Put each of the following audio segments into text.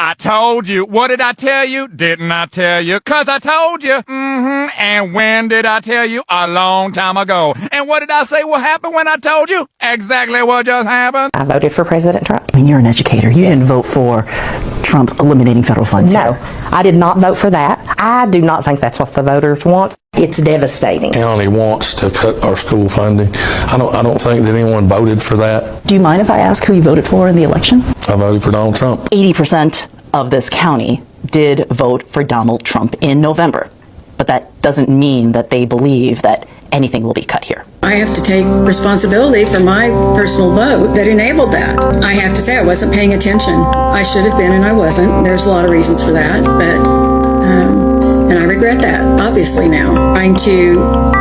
I told you. What did I tell you? Didn't I tell you? 'Cause I told you. And when did I tell you? A long time ago. And what did I say will happen when I told you? Exactly what just happened. I voted for President Trump. I mean, you're an educator. You didn't vote for Trump eliminating federal funds. No, I did not vote for that. I do not think that's what the voters want. It's devastating. County wants to cut our school funding. I don't think that anyone voted for that. Do you mind if I ask who you voted for in the election? I voted for Donald Trump. 80% of this county did vote for Donald Trump in November. But that doesn't mean that they believe that anything will be cut here. I have to take responsibility for my personal vote that enabled that. I have to say I wasn't paying attention. I should have been and I wasn't. There's a lot of reasons for that, and I regret that, obviously now. Trying to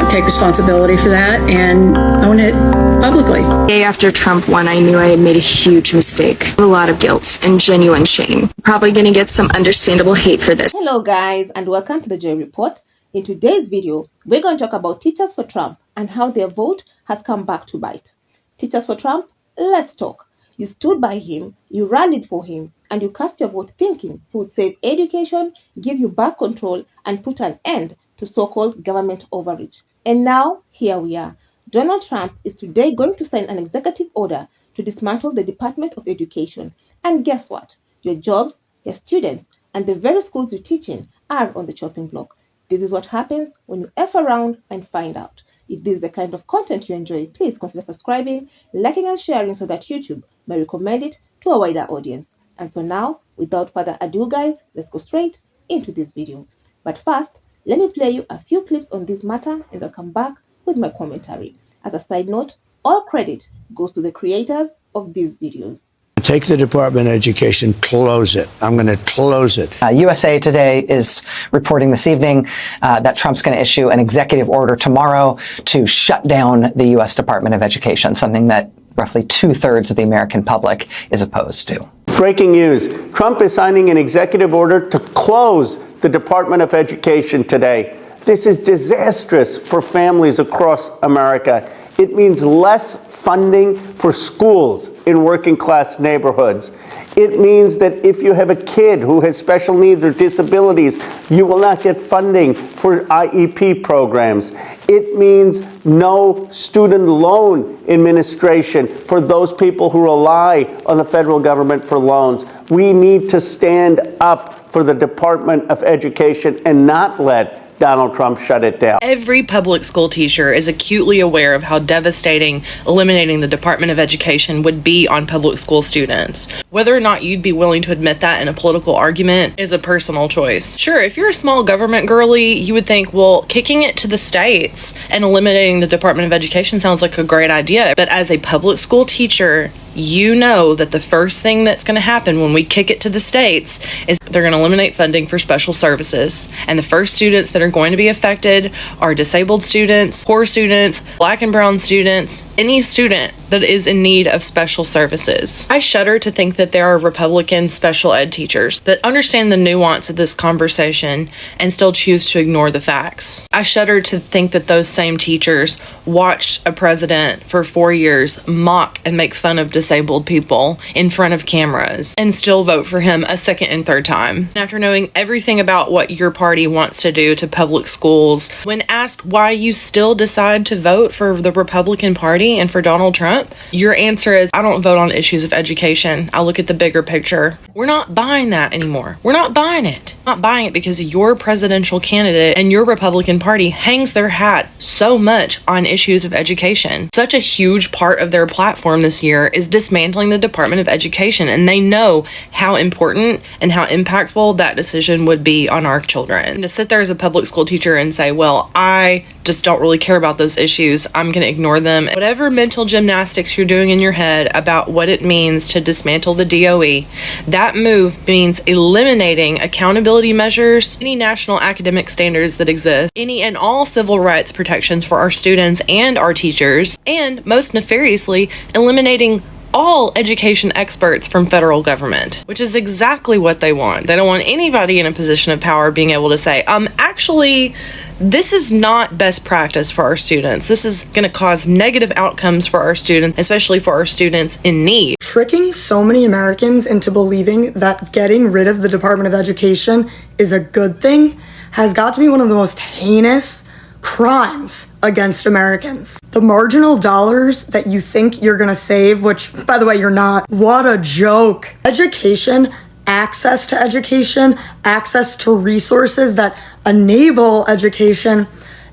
take responsibility for that and own it publicly. The day after Trump won, I knew I had made a huge mistake. A lot of guilt and genuine shame. Probably gonna get some understandable hate for this. Hello guys, and welcome to the Joy Report. In today's video, we're going to talk about Teachers for Trump and how their vote has come back to bite. Teachers for Trump, let's talk. You stood by him, you rallied for him, and you cast your vote thinking he would save education, give you back control, and put an end to so-called government overreach. And now, here we are. Donald Trump is today going to sign an executive order to dismantle the Department of Education. And guess what? Your jobs, your students, and the very schools you teach in are on the chopping block. This is what happens when you F around and find out. If this is the kind of content you enjoy, please consider subscribing, liking, and sharing so that YouTube may recommend it to a wider audience. And so now, without further ado, guys, let's go straight into this video. But first, let me play you a few clips on this matter and I'll come back with my commentary. As a side note, all credit goes to the creators of these videos. Take the Department of Education, close it. I'm going to close it. USA Today is reporting this evening that Trump's going to issue an executive order tomorrow to shut down the U.S. Department of Education, something that roughly 2/3 of the American public is opposed to. Breaking news. Trump is signing an executive order to close the Department of Education today. This is disastrous for families across America. It means less funding for schools in working class neighborhoods. It means that if you have a kid who has special needs or disabilities, you will not get funding for IEP programs. It means no student loan administration for those people who rely on the federal government for loans. We need to stand up for the Department of Education and not let Donald Trump shut it down. Every public school teacher is acutely aware of how devastating eliminating the Department of Education would be on public school students. Whether or not you'd be willing to admit that in a political argument is a personal choice. Sure, if you're a small government girly, you would think, well, kicking it to the states and eliminating the Department of Education sounds like a great idea. But as a public school teacher, you know that the first thing that's going to happen when we kick it to the states is they're going to eliminate funding for special services. And the first students that are going to be affected are disabled students, poor students, black and brown students, any student that is in need of special services. I shudder to think that there are Republican special ed teachers that understand the nuance of this conversation and still choose to ignore the facts. I shudder to think that those same teachers watched a president for 4 years mock and make fun of disabled people in front of cameras and still vote for him a second and third time. And after knowing everything about what your party wants to do to public schools, when asked why you still decide to vote for the Republican Party and for Donald Trump, your answer is, I don't vote on issues of education. I look at the bigger picture. We're not buying that anymore. We're not buying it. Not buying it because your presidential candidate and your Republican Party hangs their hat so much on issues of education. Such a huge part of their platform this year is dismantling the Department of Education, and they know how important and how impactful that decision would be on our children. And to sit there as a public school teacher and say, well, I just don't really care about those issues, I'm going to ignore them. Whatever mental gymnastics you're doing in your head about what it means to dismantle the DOE, that move means eliminating accountability measures, any national academic standards that exist, any and all civil rights protections for our students and our teachers, and most nefariously, eliminating all education experts from federal government, which is exactly what they want. They don't want anybody in a position of power being able to say, actually, this is not best practice for our students. This is going to cause negative outcomes for our students, especially for our students in need. Tricking so many Americans into believing that getting rid of the Department of Education is a good thing has got to be one of the most heinous crimes against Americans. The marginal dollars that you think you're gonna save, which, by the way, you're not, what a joke. Education, access to resources that enable education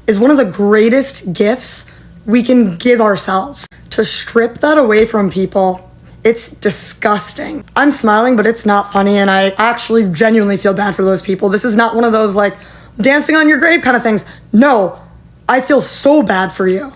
is one of the greatest gifts we can give ourselves. To strip that away from people, it's disgusting. I'm smiling, but it's not funny, and I actually genuinely feel bad for those people. This is not one of those like dancing on your grave kind of things. No, I feel so bad for you.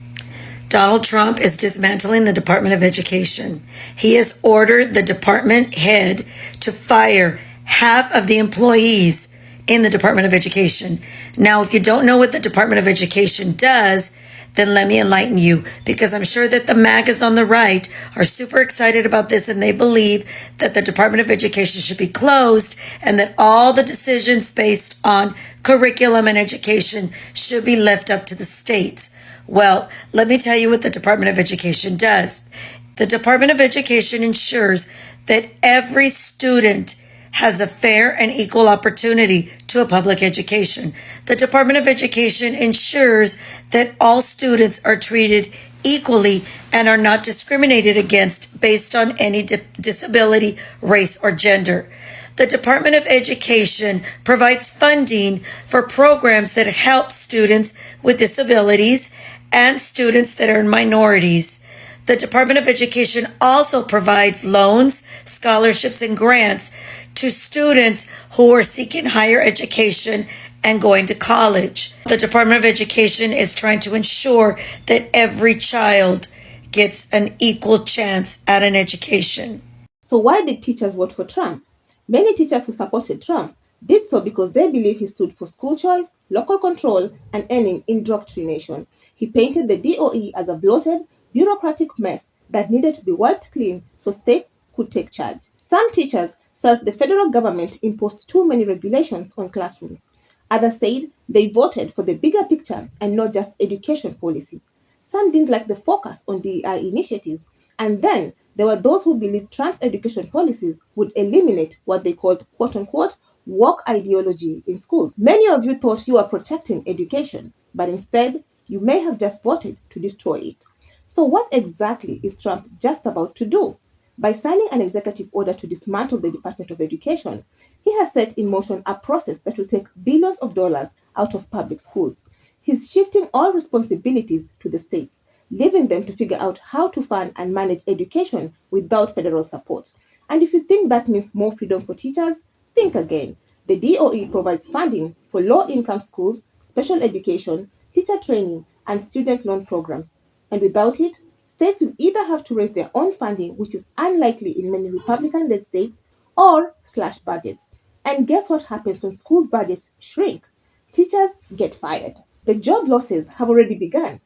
Donald Trump is dismantling the Department of Education. He has ordered the department head to fire half of the employees in the Department of Education. Now, if you don't know what the Department of Education does, then let me enlighten you, because I'm sure that the MAGAs on the right are super excited about this, and they believe that the Department of Education should be closed and that all the decisions based on curriculum and education should be left up to the states. Well, let me tell you what the Department of Education does. The Department of Education ensures that every student has a fair and equal opportunity to a public education. The Department of Education ensures that all students are treated equally and are not discriminated against based on any disability, race, or gender. The Department of Education provides funding for programs that help students with disabilities and students that are minorities. The Department of Education also provides loans, scholarships, and grants to students who are seeking higher education and going to college. The Department of Education is trying to ensure that every child gets an equal chance at an education. So why did teachers vote for Trump? Many teachers who supported Trump did so because they believe he stood for school choice, local control, and ending indoctrination. He painted the DOE as a bloated, bureaucratic mess that needed to be wiped clean so states could take charge. Some teachers felt the federal government imposed too many regulations on classrooms. Others said they voted for the bigger picture and not just education policies. Some didn't like the focus on DEI initiatives. And then there were those who believed Trump's education policies would eliminate what they called quote-unquote woke ideology in schools. Many of you thought you were protecting education, but instead you may have just voted to destroy it. So what exactly is Trump just about to do? By signing an executive order to dismantle the Department of Education, he has set in motion a process that will take billions of dollars out of public schools. He's shifting all responsibilities to the states, leaving them to figure out how to fund and manage education without federal support. And if you think that means more freedom for teachers, think again. The DOE provides funding for low-income schools, special education, teacher training, and student loan programs. And without it, states will either have to raise their own funding, which is unlikely in many Republican-led states, or slash budgets. And guess what happens when school budgets shrink? Teachers get fired. The job losses have already begun.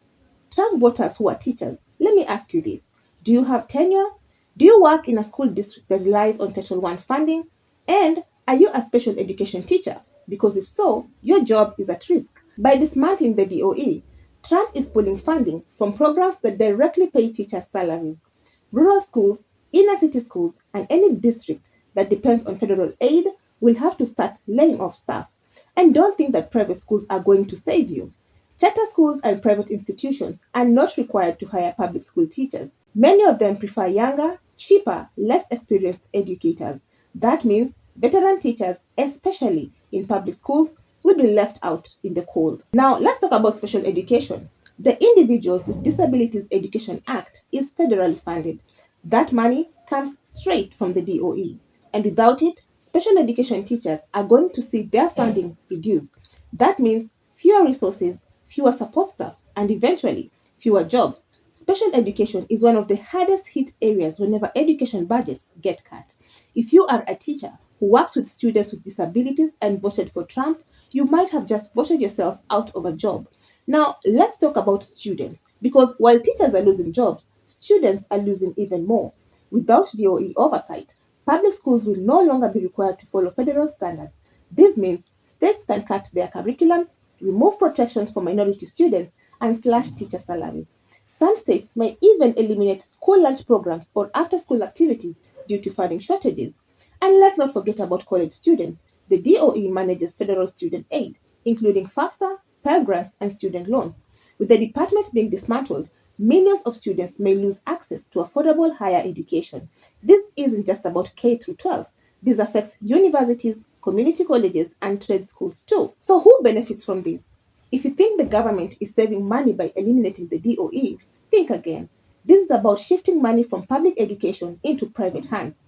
Trump voters who are teachers, let me ask you this. Do you have tenure? Do you work in a school district that relies on Title I funding? And are you a special education teacher? Because if so, your job is at risk. By dismantling the DOE, Trump is pulling funding from programs that directly pay teachers' salaries. Rural schools, inner city schools, and any district that depends on federal aid will have to start laying off staff. And don't think that private schools are going to save you. Charter schools and private institutions are not required to hire public school teachers. Many of them prefer younger, cheaper, less experienced educators. That means veteran teachers, especially in public schools, will be left out in the cold. Now, let's talk about special education. The Individuals with Disabilities Education Act is federally funded. That money comes straight from the DOE. And without it, special education teachers are going to see their funding reduced. That means fewer resources, fewer support staff, and eventually fewer jobs. Special education is one of the hardest hit areas whenever education budgets get cut. If you are a teacher who works with students with disabilities and voted for Trump, you might have just voted yourself out of a job. Now, let's talk about students, because while teachers are losing jobs, students are losing even more. Without DOE oversight, public schools will no longer be required to follow federal standards. This means states can cut their curriculums, remove protections for minority students, and slash teacher salaries. Some states may even eliminate school lunch programs or after-school activities due to funding shortages. And let's not forget about college students. The DOE manages federal student aid, including FAFSA, Pell Grants, and student loans. With the department being dismantled, millions of students may lose access to affordable higher education. This isn't just about K through 12. This affects universities, community colleges, and trade schools too. So who benefits from this? If you think the government is saving money by eliminating the DOE, think again. This is about shifting money from public education into private hands.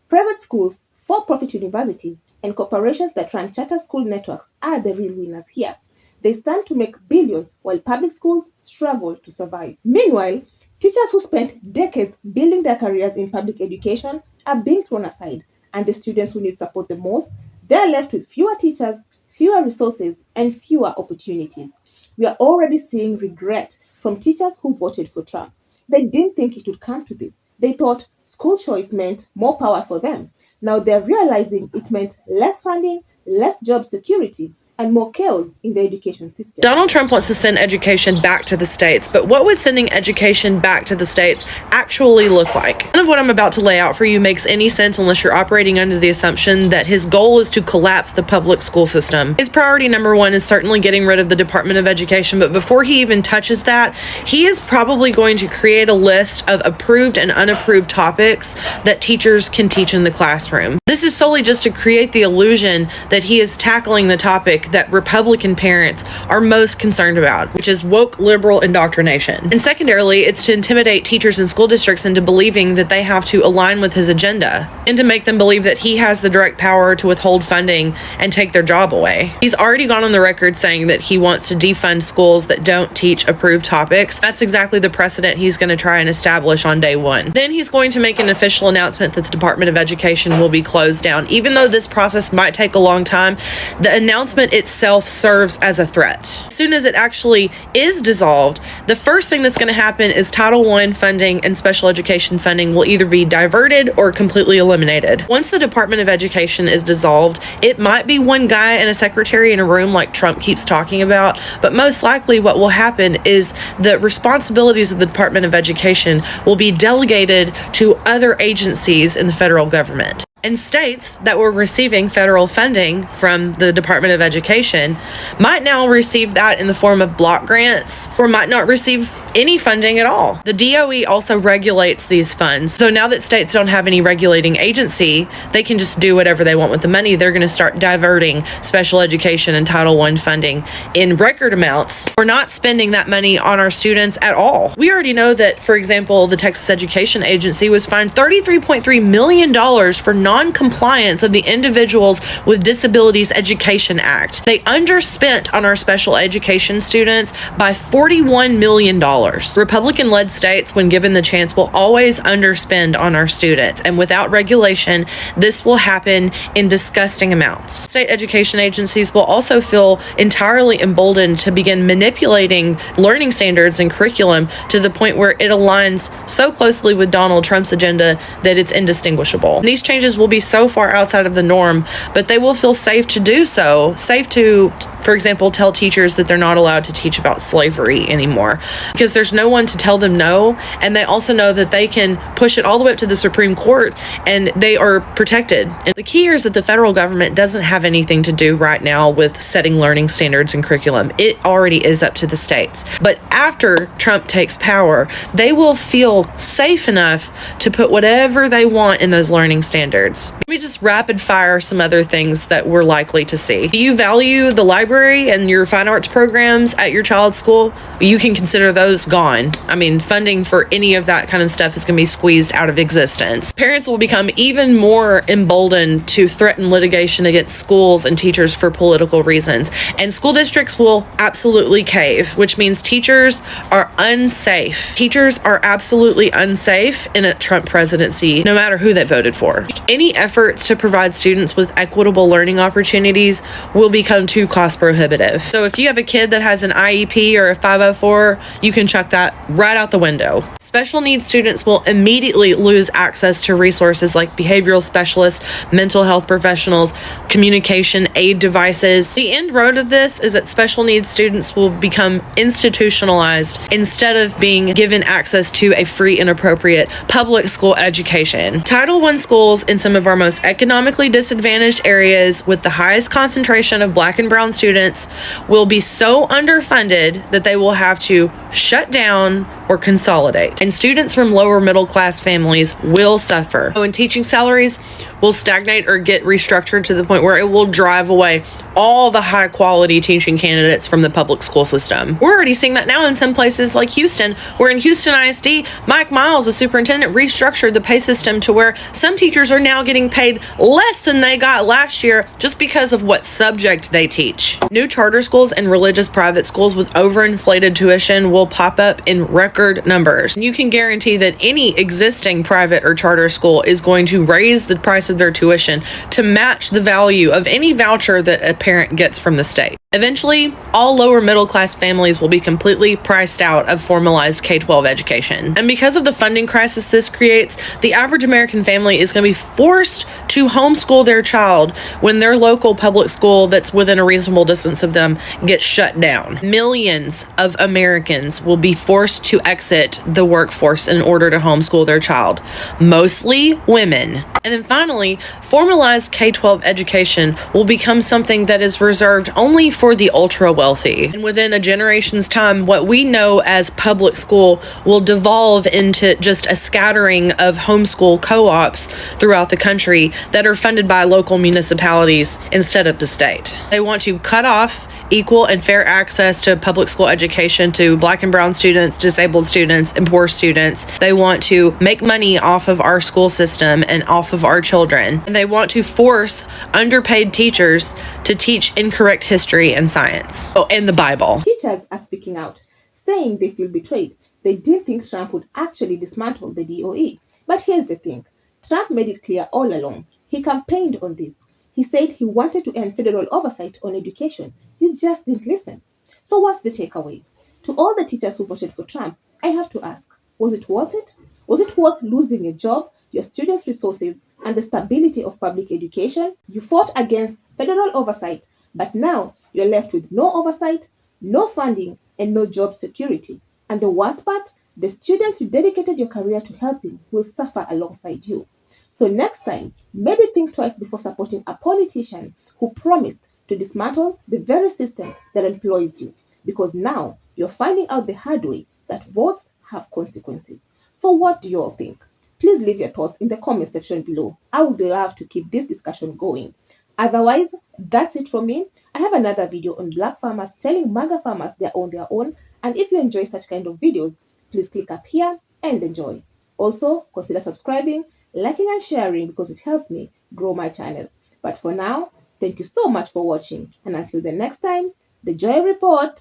Private schools, for-profit universities, and corporations that run charter school networks are the real winners here. They stand to make billions while public schools struggle to survive. Meanwhile, teachers who spent decades building their careers in public education are being thrown aside, and the students who need support the most, they're left with fewer teachers, fewer resources, and fewer opportunities. We are already seeing regret from teachers who voted for Trump. They didn't think it would come to this. They thought school choice meant more power for them. Now they're realizing it meant less funding, less job security, and more chaos in the education system. Donald Trump wants to send education back to the states, but what would sending education back to the states actually look like? None of what I'm about to lay out for you makes any sense unless you're operating under the assumption that his goal is to collapse the public school system. His priority number one is certainly getting rid of the Department of Education, but before he even touches that, he is probably going to create a list of approved and unapproved topics that teachers can teach in the classroom. This is solely just to create the illusion that he is tackling the topic that Republican parents are most concerned about, which is woke liberal indoctrination. And secondarily, it's to intimidate teachers and school districts into believing that they have to align with his agenda and to make them believe that he has the direct power to withhold funding and take their job away. He's already gone on the record saying that he wants to defund schools that don't teach approved topics. That's exactly the precedent he's going to try and establish on day one. Then he's going to make an official announcement that the Department of Education will be closed down. Even though this process might take a long time, the announcement itself serves as a threat. As soon as it actually is dissolved, the first thing that's going to happen is Title I funding and special education funding will either be diverted or completely eliminated. Once the Department of Education is dissolved, it might be one guy and a secretary in a room like Trump keeps talking about, but most likely what will happen is the responsibilities of the Department of Education will be delegated to other agencies in the federal government. And states that were receiving federal funding from the Department of Education might now receive that in the form of block grants or might not receive any funding at all. The DOE also regulates these funds. So now that states don't have any regulating agency, they can just do whatever they want with the money. They're going to start diverting special education and Title I funding in record amounts. We're not spending that money on our students at all. We already know that, for example, the Texas Education Agency was fined $33.3 million for non-compliance of the Individuals with Disabilities Education Act. They underspent on our special education students by $41 million. Republican-led states, when given the chance, will always underspend on our students, and without regulation, this will happen in disgusting amounts. State education agencies will also feel entirely emboldened to begin manipulating learning standards and curriculum to the point where it aligns so closely with Donald Trump's agenda that it's indistinguishable. And these changes will be so far outside of the norm, but they will feel safe to do so. Safe to, for example, tell teachers that they're not allowed to teach about slavery anymore, because there's no one to tell them no, and they also know that they can push it all the way up to the Supreme Court and they are protected. And the key here is that the federal government doesn't have anything to do right now with setting learning standards and curriculum. It already is up to the states. But after Trump takes power, they will feel safe enough to put whatever they want in those learning standards. Let me just rapid fire some other things that we're likely to see. Do you value the library and your fine arts programs at your child's school? You can consider those gone. I mean, funding for any of that kind of stuff is going to be squeezed out of existence. Parents will become even more emboldened to threaten litigation against schools and teachers for political reasons. And school districts will absolutely cave, which means teachers are unsafe. Teachers are absolutely unsafe in a Trump presidency, no matter who they voted for. Any efforts to provide students with equitable learning opportunities will become too cost prohibitive. So if you have a kid that has an IEP or a 504, you can chuck that right out the window. Special needs students will immediately lose access to resources like behavioral specialists, mental health professionals, communication aid devices. The end road of this is that special needs students will become institutionalized instead of being given access to a free and appropriate public school education. Title I schools in some of our most economically disadvantaged areas with the highest concentration of Black and brown students will be so underfunded that they will have to shut down or consolidate. And students from lower middle class families will suffer. And teaching salaries will stagnate or get restructured to the point where it will drive away all the high quality teaching candidates from the public school system. We're already seeing that now in some places like Houston, where in Houston ISD, Mike Miles, the superintendent, restructured the pay system to where some teachers are now getting paid less than they got last year just because of what subject they teach. New charter schools and religious private schools with overinflated tuition will pop up in record numbers. You can guarantee that any existing private or charter school is going to raise the price of their tuition to match the value of any voucher that a parent gets from the state. Eventually, all lower middle class families will be completely priced out of formalized K-12 education. And because of the funding crisis this creates, the average American family is going to be forced to homeschool their child when their local public school that's within a reasonable distance of them gets shut down. Millions of Americans will be forced to exit the workforce in order to homeschool their child, mostly women. And then finally, formalized K-12 education will become something that is reserved only for the ultra wealthy. And within a generation's time, what we know as public school will devolve into just a scattering of homeschool co-ops throughout the country that are funded by local municipalities instead of the state. They want to cut off equal and fair access to public school education to Black and brown students, disabled students, and poor students. They want to make money off of our school system and off of our children. And they want to force underpaid teachers to teach incorrect history and science. Oh, and the Bible. Teachers are speaking out, saying they feel betrayed. They didn't think Trump would actually dismantle the DOE. But here's the thing. Trump made it clear all along. He campaigned on this. He said he wanted to end federal oversight on education. You just didn't listen. So what's the takeaway? To all the teachers who voted for Trump, I have to ask, was it worth it? Was it worth losing your job, your students' resources, and the stability of public education? You fought against federal oversight, but now you're left with no oversight, no funding, and no job security. And the worst part, the students you dedicated your career to helping will suffer alongside you. So next time, maybe think twice before supporting a politician who promised to dismantle the very system that employs you, because now you're finding out the hard way that votes have consequences. So what do you all think? Please leave your thoughts in the comment section below. I would love to keep this discussion going. Otherwise, that's it from me. I have another video on Black farmers telling MAGA farmers they're on their own. And if you enjoy such kind of videos, please click up here and enjoy. Also, consider subscribing, liking and sharing because it helps me grow my channel. But for now, thank you so much for watching. And until the next time, the Joy Report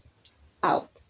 out.